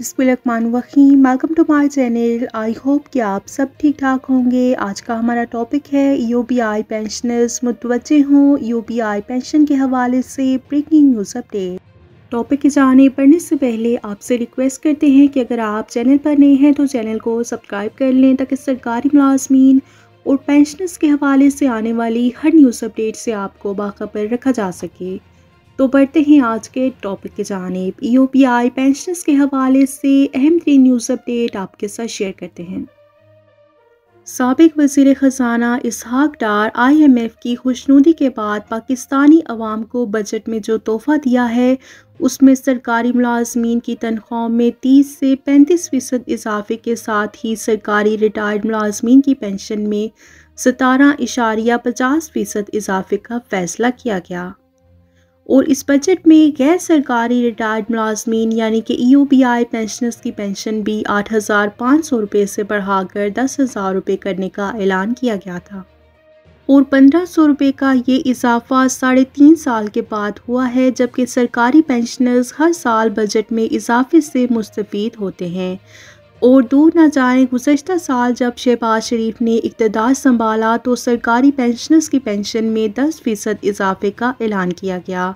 बिस्मिल्लाहिर्रहमानिर्रहीम। Welcome to my channel. I hope कि आप सब ठीक ठाक होंगे। आज का हमारा टॉपिक है यूबीआई पेंशनर्स मुतवज्जे हों यूबीआई पेंशन के हवाले से ब्रेकिंग न्यूज़ अपडेट। टॉपिक की जानिब बढ़ने से पहले आपसे रिक्वेस्ट करते हैं कि अगर आप चैनल पर नए हैं तो चैनल को सब्सक्राइब कर लें ताकि सरकारी मुलाजमीन और पेंशनर्स के हवाले से आने वाली हर न्यूज़ अपडेट से आपको बाखबर रखा जा सके। तो बढ़ते हैं आज के टॉपिक की जानिब। यूबीआई पेंशनर्स के हवाले से अहम तरीन न्यूज़ अपडेट आपके साथ शेयर करते हैं। साबिक वज़ीर ख़ज़ाना इसहाक डार IMF की खुशनुदी के बाद पाकिस्तानी अवाम को बजट में जो तोहफ़ा दिया है उसमें सरकारी मुलाजमीन की तनख्वाहों में 30 से 35% इजाफे के साथ ही सरकारी रिटायर्ड मुलाजमीन की पेंशन में 17.50% इजाफे का फ़ैसला किया गया। और इस बजट में गैर सरकारी रिटायर्ड मुलाजमीन यानी कि यूबीआई पेंशनर्स की पेंशन भी 8,500 रुपये से बढ़ाकर 10,000 रुपये करने का ऐलान किया गया था और 1,500 रुपये का ये इजाफा 3.5 साल के बाद हुआ है, जबकि सरकारी पेंशनर्स हर साल बजट में इजाफे से मुस्तफीद होते हैं। और दूर न जाएं, गुज़श्ता साल जब शहबाज शरीफ ने इक़्तिदार संभाला तो सरकारी पेंशनर्स की पेंशन में 10% इजाफे का ऐलान किया गया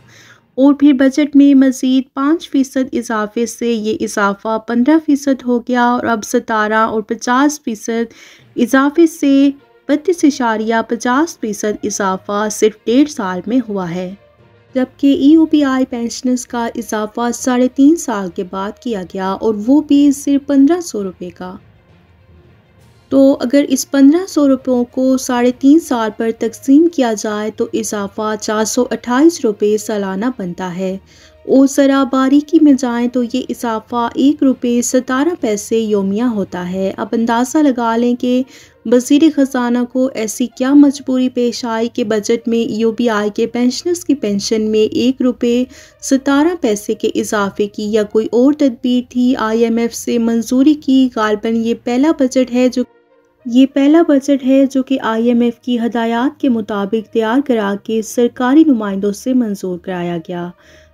और फिर बजट में मज़ीद 5% इजाफे से ये इजाफा 15% हो गया और अब 17 और 50% इजाफे से 32.50% इजाफा सिर्फ 1.5 साल में हुआ है, जबकि यूबीआई पेंशनर्स का इजाफा 3.5 साल के बाद किया गया और वो भी सिर्फ 1,500 रुपये का। तो अगर इस 1,500 रुपयों को 3.5 साल पर तकसीम किया जाए तो इजाफा 428 रुपये सालाना बनता है और ज़रा बारीकी में जाएं तो ये इजाफा 1 रुपये 17 पैसे योमिया होता है। अब अंदाज़ा लगा लें कि वज़ीर ख़ज़ाना को ऐसी क्या मजबूरी पेश आई कि बजट में यूबीआई के पेंशनर्स की पेंशन में 1 रुपये 17 पैसे के इजाफे की या कोई और तदबीर थी IMF से मंजूरी की। गालबन ये पहला बजट है जो कि IMF की हदायत के मुताबिक तैयार करा के सरकारी नुमाइंदों से मंजूर कराया गया।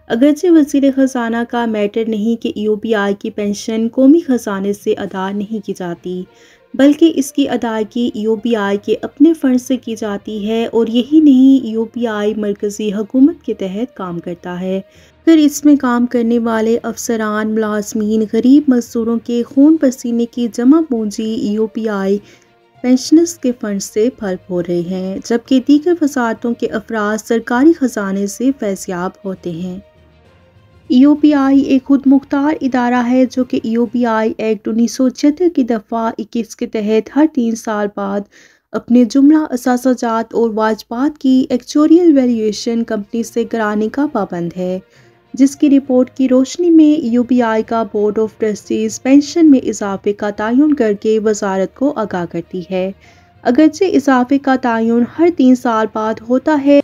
अगरचे वज़ीर ख़ज़ाना का मैटर नहीं कि यूबीआई की पेंशन कौमी ख़जाने से अदा नहीं की जाती, बल्कि इसकी अदायगी यूबीआई के अपने फंड से की जाती है और यही नहीं, यूबीआई मरकज़ी हुकूमत के तहत काम करता है। फिर इसमें काम करने वाले अफसरान, मुलाजमीन, गरीब मजदूरों के खून पसीने की जमा पूंजी यूबीआई पेंशनर्स के फंड से फर्क हो रहे हैं, जबकि दीगर वज़ारतों के अफराद सरकारी ख़जाने से फैज़याब होते हैं। यूबीआई एक खुद मुख्तार इदारा है जो कि यूबीआई एक्ट 1976 की दफ़ा 21 के तहत हर 3 साल बाद अपने जुमला असासाजात और वाजबात की एक्चुरियल वैल्यूएशन कंपनी से कराने का पाबंद है, जिसकी रिपोर्ट की रोशनी में यूबीआई का बोर्ड ऑफ ट्रस्टीज पेंशन में इजाफे का तयन करके वजारत को आगाह करती है। अगरचे इजाफे का तयन हर 3 साल बाद होता है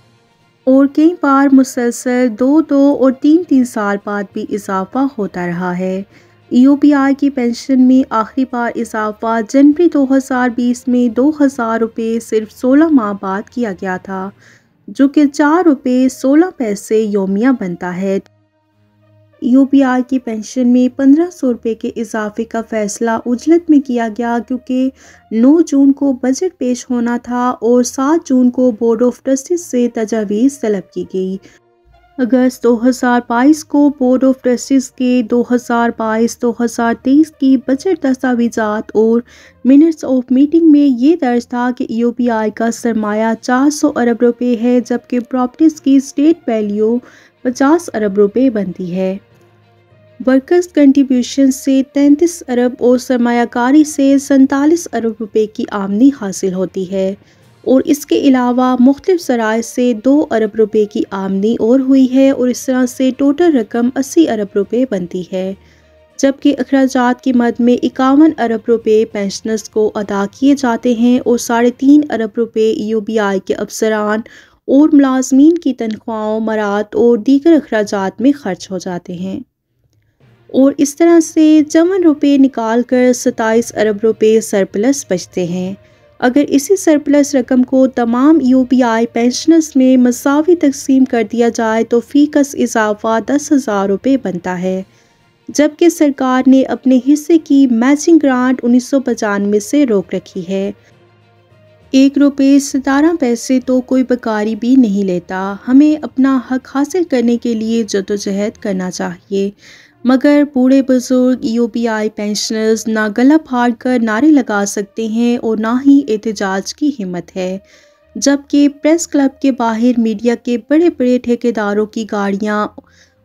और कई बार मुसलसल 2-2 और 3-3 साल बाद भी इजाफा होता रहा है। यूबीआई की पेंशन में आखिरी बार इजाफा जनवरी 2020 में 2,000 रुपये सिर्फ 16 माह बाद किया गया था, जो कि 4 रुपये 16 पैसे योमिया बनता है। यूबीआई की पेंशन में 1,500 रुपये के इजाफे का फैसला उजलत में किया गया क्योंकि 9 जून को बजट पेश होना था और 7 जून को बोर्ड ऑफ ट्रस्टीज से तजावीज़ तलब की गई। अगस्त 2022 को बोर्ड ऑफ ट्रस्टीज के 2022-2023 की बजट दस्तावेज़ात और मिनट्स ऑफ मीटिंग में ये दर्ज था कि यूबीआई का सरमाया 400 अरब रुपये है, जबकि प्रॉपर्टीज़ की स्टेट वैल्यू 50 अरब रुपये बनती है। वर्कर्स कंट्रीब्यूशन से 33 अरब और सरमायाकारी से 47 अरब रुपये की आमदनी हासिल होती है और इसके अलावा मुख्तलिफ ज़राए से 2 अरब रुपये की आमदनी और हुई है और इस तरह से टोटल रकम 80 अरब रुपये बनती है, जबकि अखराजात की मद में 51 अरब रुपये पेंशनर्स को अदा किए जाते हैं और 3.5 अरब रुपये यूबीआई के अफसरान और मुलाजमीन की तनख्वाहों, मरात और दीगर अखराजात में खर्च हो जाते हैं और इस तरह से 54 रुपये निकाल कर 27 अरब रुपये सरप्लस बचते हैं। अगर इसी सरप्लस रकम को तमाम यूबीआई पेंशनर्स में मसावी तकसीम कर दिया जाए तो फीकस इजाफा 10,000 रुपये बनता है, جبکہ سرکار نے اپنے حصے کی میچنگ گرانٹ 1995 سے روک رکھی ہے۔ 1 روپے 17 پیسے تو کوئی بکاری بھی نہیں لیتا۔ ہمیں اپنا حق حاصل کرنے کے لیے جدوجہد کرنا چاہیے، مگر بوڑھے بزرگ EOBI پینشنرز نہ گلا پھاڑ کر نعرے لگا سکتے ہیں اور نہ ہی احتجاج کی ہمت ہے، جبکہ پریس کلب کے باہر میڈیا کے بڑے بڑے ٹھیکیداروں کی گاڑیاں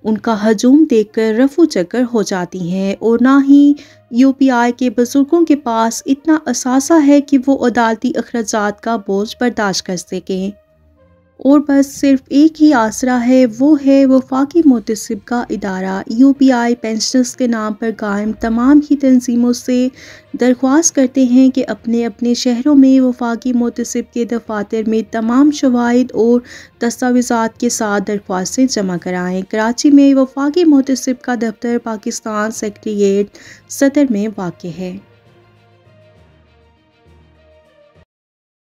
ان کا ہجوم دیکھ کر رفو چکر ہو جاتی ہیں، اور نہ ہی EOBI کے بزرگوں کے پاس اتنا اثاثہ ہے کہ وہ عدالتی اخراجات کا بوجھ برداشت کر سکیں، اور بس صرف ایک ہی آسرا ہے، وہ ہے وفاقی محتسب کا ادارہ۔ EOBI پینشنرز کے نام پر قائم تمام ہی تنظیموں سے درخواست کرتے ہیں کہ اپنے اپنے شہروں میں وفاقی محتسب کے دفاتر میں تمام شواہد اور دستاویزات کے ساتھ درخواستیں جمع کرائیں۔ کراچی میں وفاقی محتسب کا دفتر پاکستان سیکریٹریٹ صدر میں واقع ہے۔